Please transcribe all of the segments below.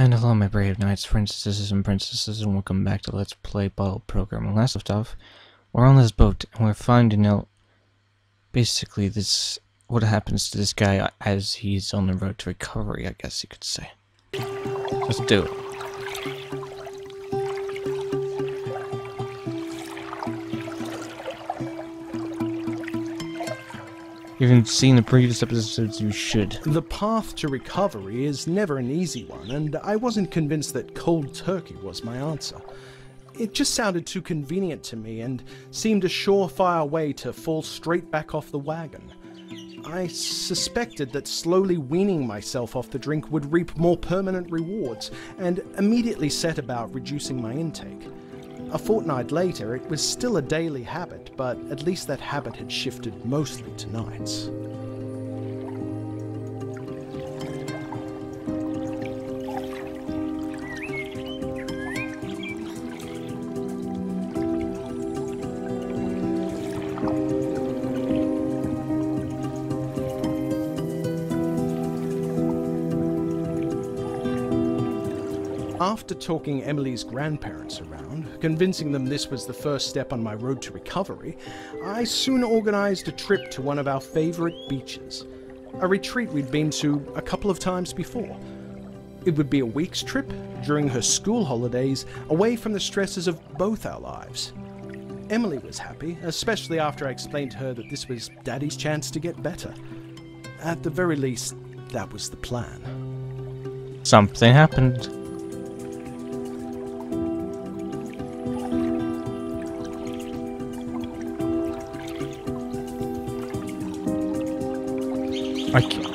And hello my brave knights, princesses and princesses, and welcome back to Let's Play Pilgrim. And last left off, we're on this boat, and we're finding out, basically, what happens to this guy as he's on the road to recovery, I guess you could say. Let's do it. If you haven't seen the previous episodes, you should. The path to recovery is never an easy one, and I wasn't convinced that cold turkey was my answer. It just sounded too convenient to me and seemed a surefire way to fall straight back off the wagon. I suspected that slowly weaning myself off the drink would reap more permanent rewards, and immediately set about reducing my intake. A fortnight later, it was still a daily habit, but at least that habit had shifted mostly to nights. After talking Emily's grandparents around, convincing them this was the first step on my road to recovery, I soon organized a trip to one of our favorite beaches, a retreat we'd been to a couple of times before. It would be a week's trip during her school holidays, away from the stresses of both our lives. Emily was happy, especially after I explained to her that this was Daddy's chance to get better. At the very least, that was the plan. Something happened.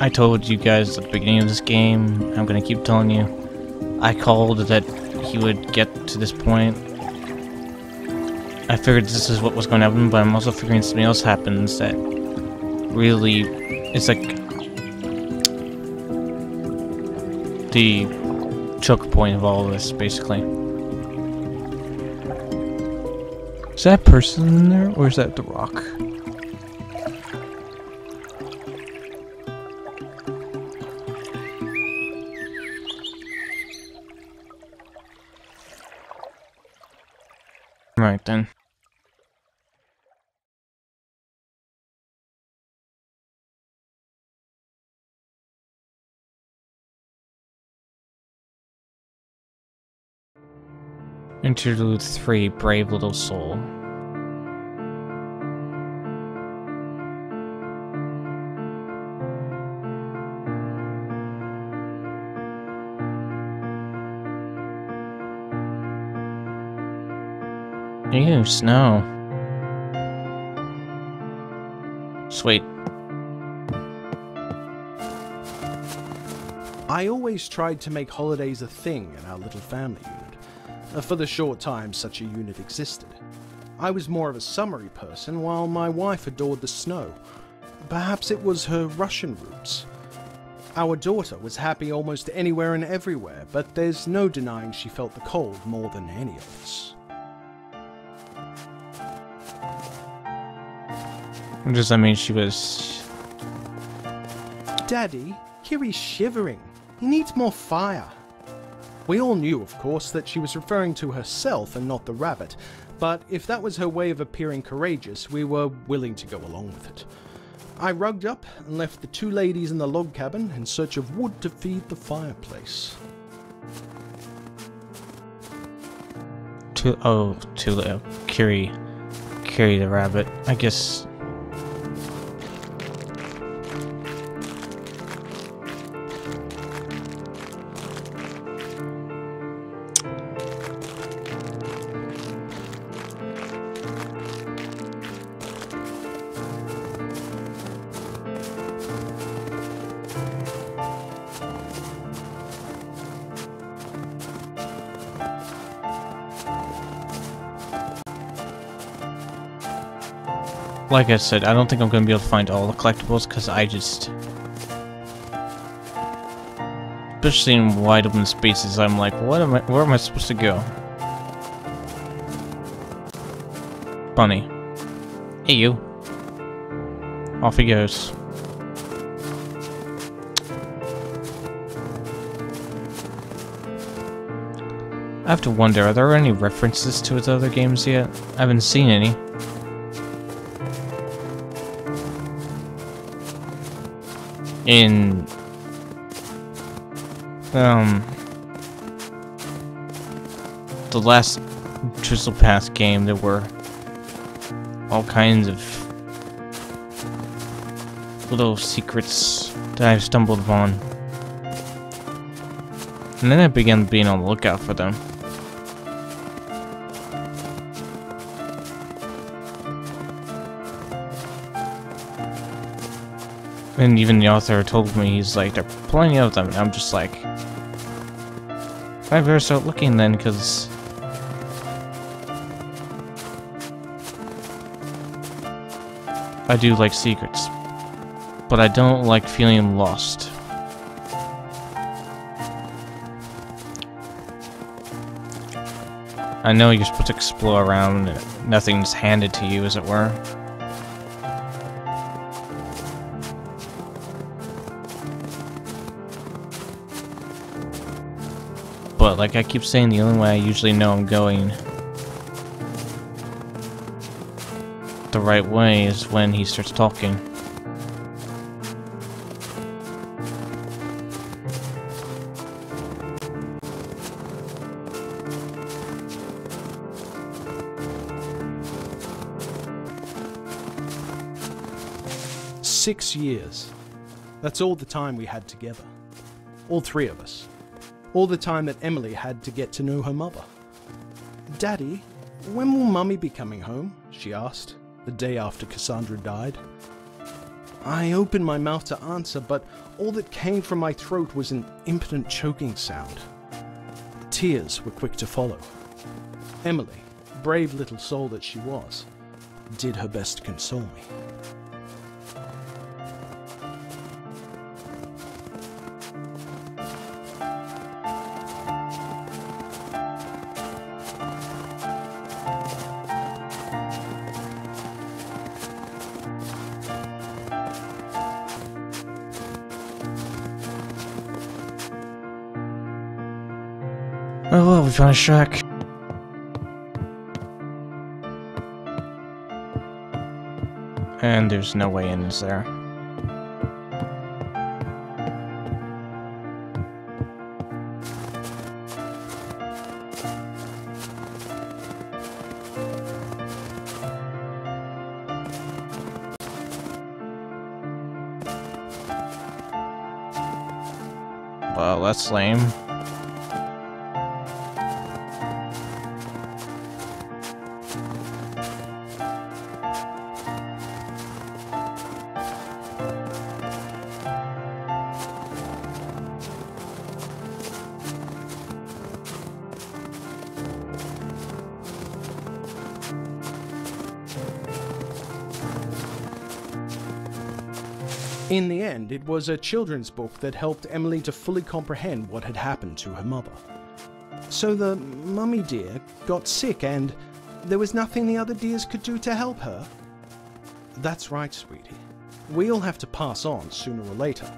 I told you guys at the beginning of this game, I'm gonna keep telling you, I called that he would get to this point. I figured this is what was going to happen, but I'm also figuring something else happens that really is like the choke point of all of this, basically. Is that a person in there, or is that the rock? Right then. Interlude 3, Brave Little Soul. Ew, snow. Sweet. I always tried to make holidays a thing in our little family unit, for the short time such a unit existed. I was more of a summery person, while my wife adored the snow. Perhaps it was her Russian roots. Our daughter was happy almost anywhere and everywhere, but there's no denying she felt the cold more than any of us. Does that mean she was... Daddy, Kiri's shivering. He needs more fire. We all knew, of course, that she was referring to herself and not the rabbit, but if that was her way of appearing courageous, we were willing to go along with it. I rugged up and left the two ladies in the log cabin in search of wood to feed the fireplace. Kiri the rabbit. I guess... Like I said, I don't think I'm going to be able to find all the collectibles, because I just... Especially in wide open spaces, I'm like, where am I supposed to go? Bunny. Hey you. Off he goes. I have to wonder, are there any references to his other games yet? I haven't seen any. In the last Drizzle Pass game, there were all kinds of little secrets that I stumbled upon. And then I began being on the lookout for them. And even the author told me, he's like, there are plenty of them. And I'm just like, I better start looking then, because I do like secrets. But I don't like feeling lost. I know you're supposed to explore around, and nothing's handed to you, as it were. But like I keep saying, the only way I usually know I'm going the right way is when he starts talking. "6 years. That's all the time we had together. All three of us. All the time that Emily had to get to know her mother. Daddy, when will Mummy be coming home?" she asked, the day after Cassandra died. I opened my mouth to answer, but all that came from my throat was an impotent choking sound. Tears were quick to follow. Emily, brave little soul that she was, did her best to console me. Oh well, we found a shack. And there's no way in, is there? Well, that's lame. In the end, it was a children's book that helped Emily to fully comprehend what had happened to her mother. So the mummy dear got sick and there was nothing the other dears could do to help her? That's right, sweetie. We all have to pass on sooner or later.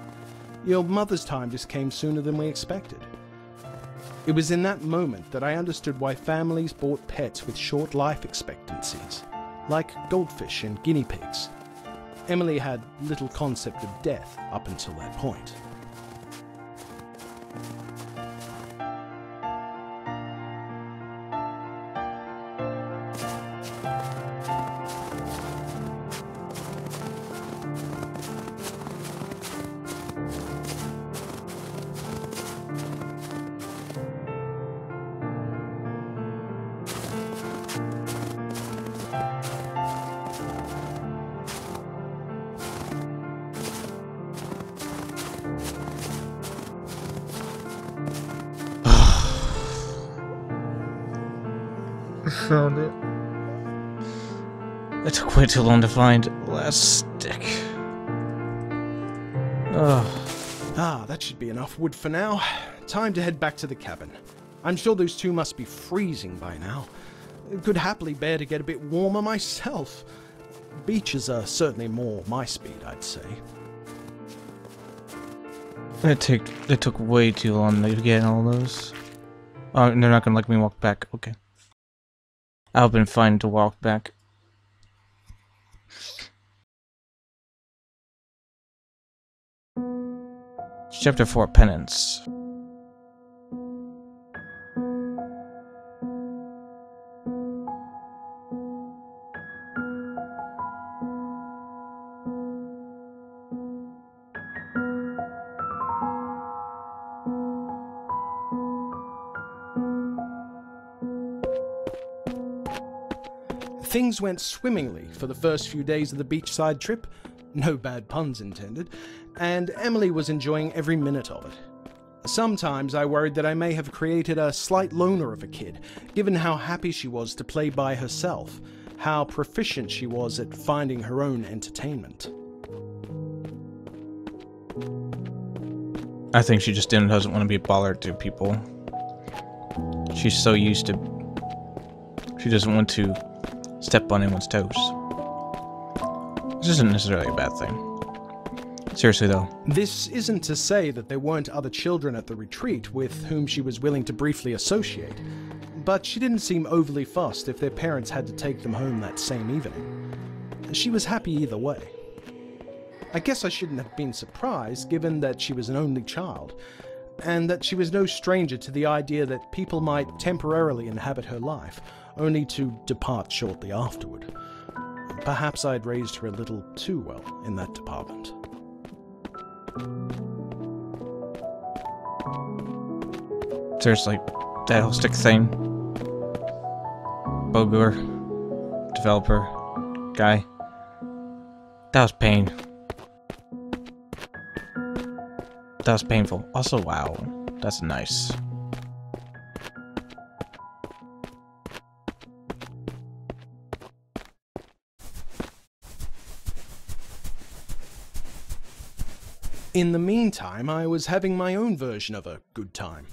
Your mother's time just came sooner than we expected. It was in that moment that I understood why families bought pets with short life expectancies, like goldfish and guinea pigs. Emily had little concept of death up until that point. Found it. It took way too long to find the last stick. That should be enough wood for now. Time to head back to the cabin. I'm sure those two must be freezing by now. Could happily bear to get a bit warmer myself. Beaches are certainly more my speed, I'd say. It took way too long to get all those. Oh, they're not gonna let me walk back. Okay. I've been fine to walk back. Chapter 4, Penance. Things went swimmingly for the first few days of the beachside trip, no bad puns intended, and Emily was enjoying every minute of it. Sometimes I worried that I may have created a slight loner of a kid, given how happy she was to play by herself, how proficient she was at finding her own entertainment. I think she just doesn't want to be a bother to people. She's so used to... She doesn't want to step on anyone's toes. This isn't necessarily a bad thing. Seriously though. This isn't to say that there weren't other children at the retreat with whom she was willing to briefly associate, but she didn't seem overly fussed if their parents had to take them home that same evening. She was happy either way. I guess I shouldn't have been surprised, given that she was an only child, and that she was no stranger to the idea that people might temporarily inhabit her life, only to depart shortly afterward. Perhaps I'd raised her a little too well in that department. Seriously, that whole stick thing. Bogur, developer, guy. That was pain. That was painful. Also, wow, that's nice. In the meantime, I was having my own version of a good time.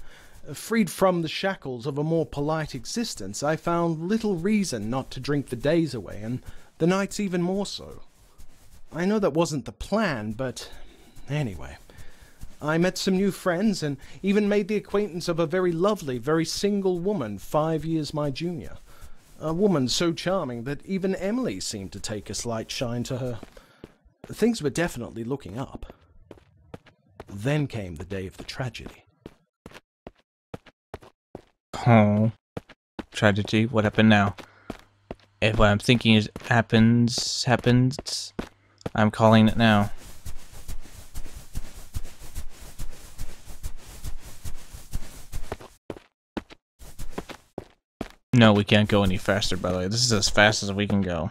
Freed from the shackles of a more polite existence, I found little reason not to drink the days away, and the nights even more so. I know that wasn't the plan, but anyway. I met some new friends, and even made the acquaintance of a very lovely, very single woman 5 years my junior. A woman so charming that even Emily seemed to take a slight shine to her. Things were definitely looking up. Then came the day of the tragedy. Oh. Tragedy? What happened now? If what I'm thinking is happens, I'm calling it now. No, we can't go any faster, by the way. This is as fast as we can go.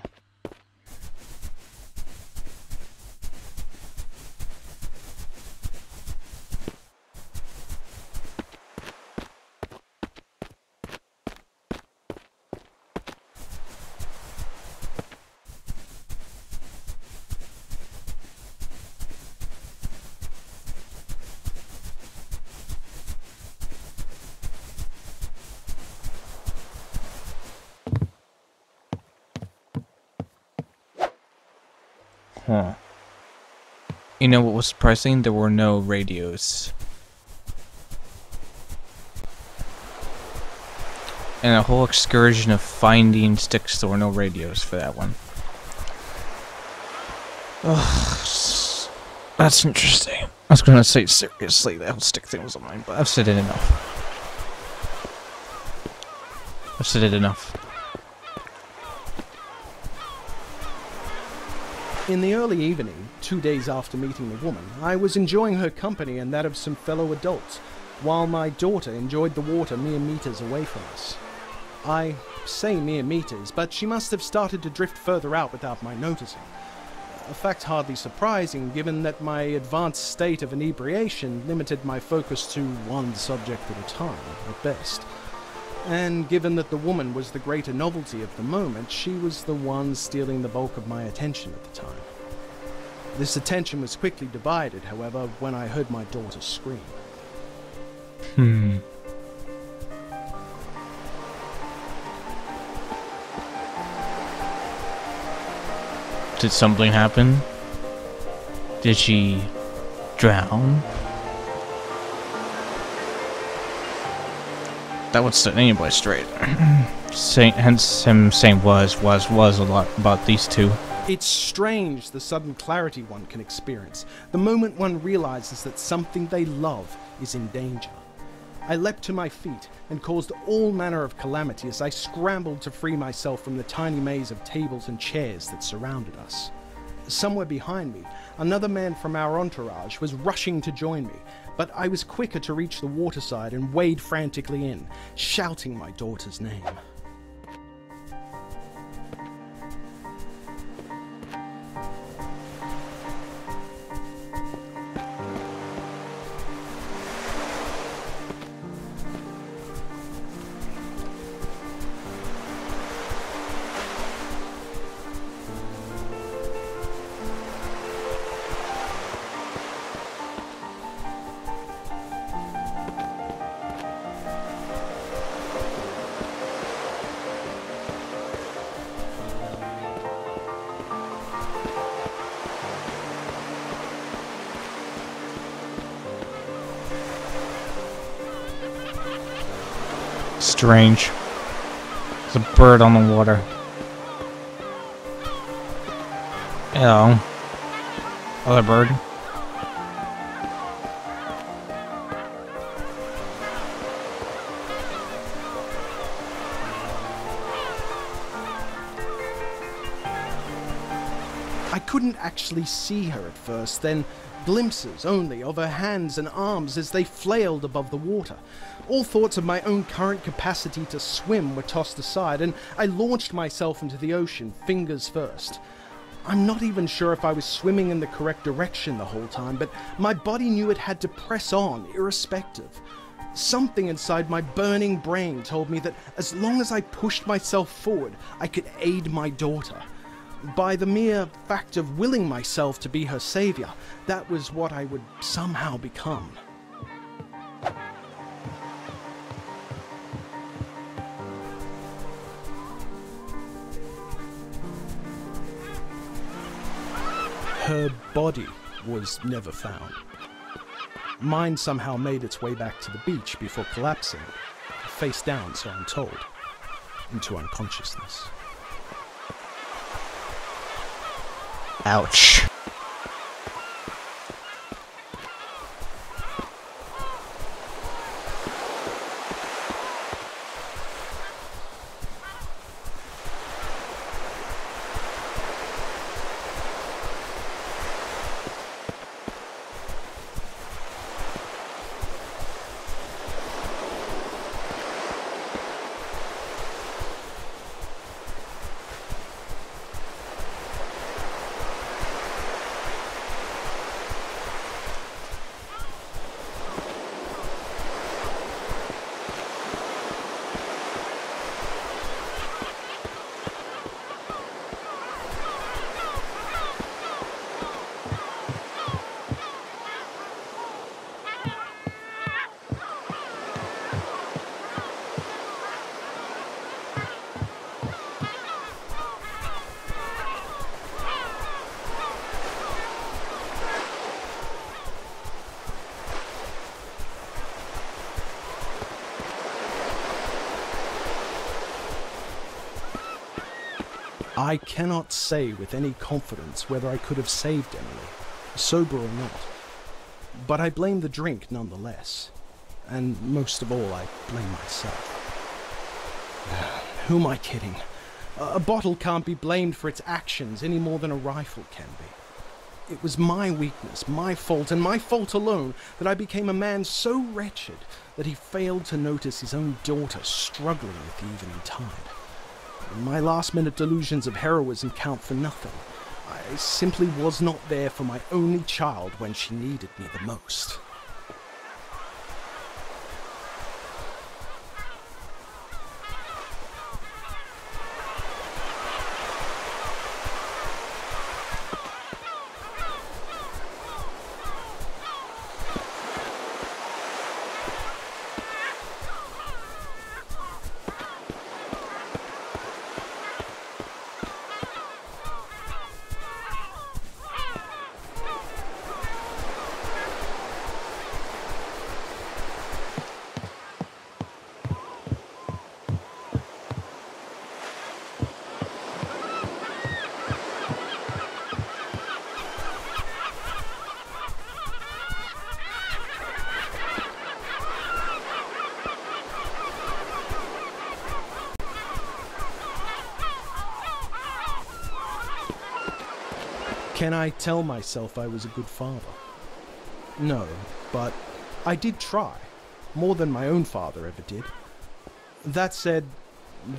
Huh. You know what was surprising? There were no radios. And a whole excursion of finding sticks, there were no radios for that one. Ugh, that's interesting. I was gonna say seriously, that whole stick thing was on mine, but I've said it enough. I've said it enough. In the early evening, 2 days after meeting the woman, I was enjoying her company and that of some fellow adults, while my daughter enjoyed the water mere meters away from us. I say mere meters, but she must have started to drift further out without my noticing. A fact hardly surprising, given that my advanced state of inebriation limited my focus to one subject at a time, at best. And given that the woman was the greater novelty of the moment, she was the one stealing the bulk of my attention at the time. This attention was quickly divided, however, when I heard my daughter scream. Did something happen? Did she drown? That would set anybody straight. Hence him saying was a lot about these two. It's strange the sudden clarity one can experience, the moment one realizes that something they love is in danger. I leapt to my feet and caused all manner of calamity as I scrambled to free myself from the tiny maze of tables and chairs that surrounded us. Somewhere behind me, another man from our entourage was rushing to join me, but I was quicker to reach the waterside and wade frantically in, shouting my daughter's name. Strange. There's a bird on the water. Hello. Other bird. I couldn't actually see her at first, then glimpses only of her hands and arms as they flailed above the water. All thoughts of my own current capacity to swim were tossed aside, and I launched myself into the ocean, fingers first. I'm not even sure if I was swimming in the correct direction the whole time, but my body knew it had to press on, irrespective. Something inside my burning brain told me that as long as I pushed myself forward, I could aid my daughter. By the mere fact of willing myself to be her savior, that was what I would somehow become. Her body was never found. Mine somehow made its way back to the beach before collapsing, face down, so I'm told, into unconsciousness. Ouch. I cannot say with any confidence whether I could have saved Emily, sober or not. But I blame the drink nonetheless. And most of all, I blame myself. Who am I kidding? A bottle can't be blamed for its actions any more than a rifle can be. It was my weakness, my fault, and my fault alone that I became a man so wretched that he failed to notice his own daughter struggling with the evening tide. My last-minute delusions of heroism count for nothing. I simply was not there for my only child when she needed me the most. Can I tell myself I was a good father? No, but I did try. More than my own father ever did. That said,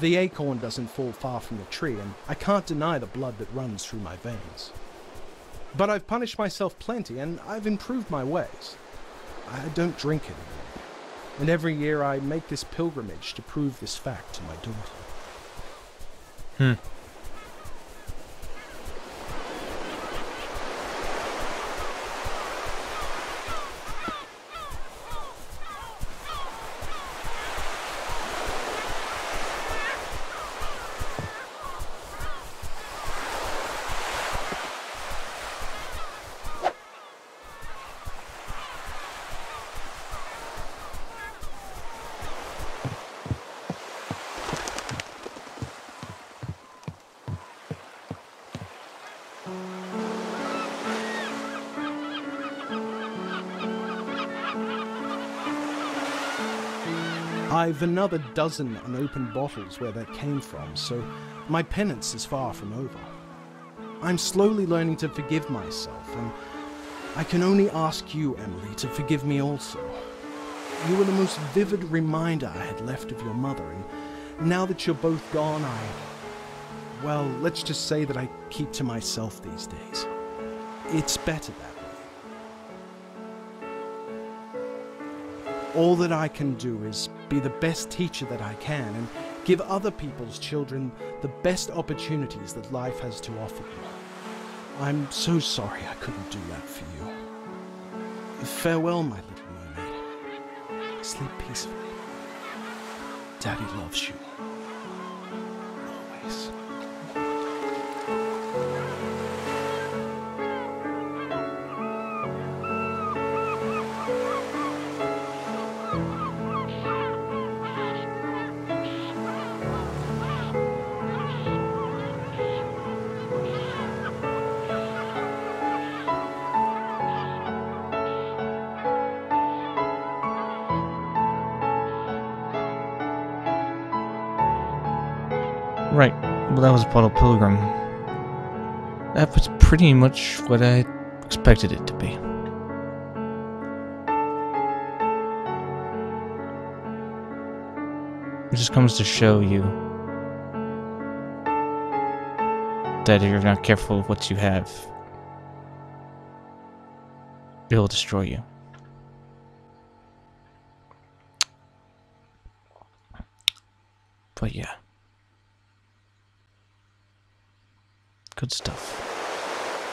the acorn doesn't fall far from the tree, and I can't deny the blood that runs through my veins. But I've punished myself plenty, and I've improved my ways. I don't drink anymore, and every year I make this pilgrimage to prove this fact to my daughter. I've another dozen unopened bottles where that came from, so my penance is far from over. I'm slowly learning to forgive myself, and I can only ask you, Emily, to forgive me also. You were the most vivid reminder I had left of your mother, and now that you're both gone, well, let's just say that I keep to myself these days. It's better that way. All that I can do is be the best teacher that I can and give other people's children the best opportunities that life has to offer them. I'm so sorry I couldn't do that for you. Farewell, my little mermaid. Sleep peacefully. Daddy loves you. Always. Right, well that was Bottle Pilgrim. That was pretty much what I expected it to be. It just comes to show you that if you're not careful with what you have, it will destroy you. But yeah. Good stuff.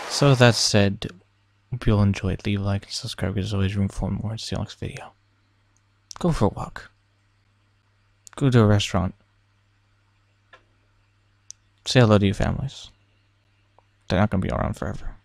So that said, hope you'll enjoy it. Leave a like and subscribe because there's always room for more. See you next video. Go for a walk. Go to a restaurant. Say hello to your families. They're not going to be around forever.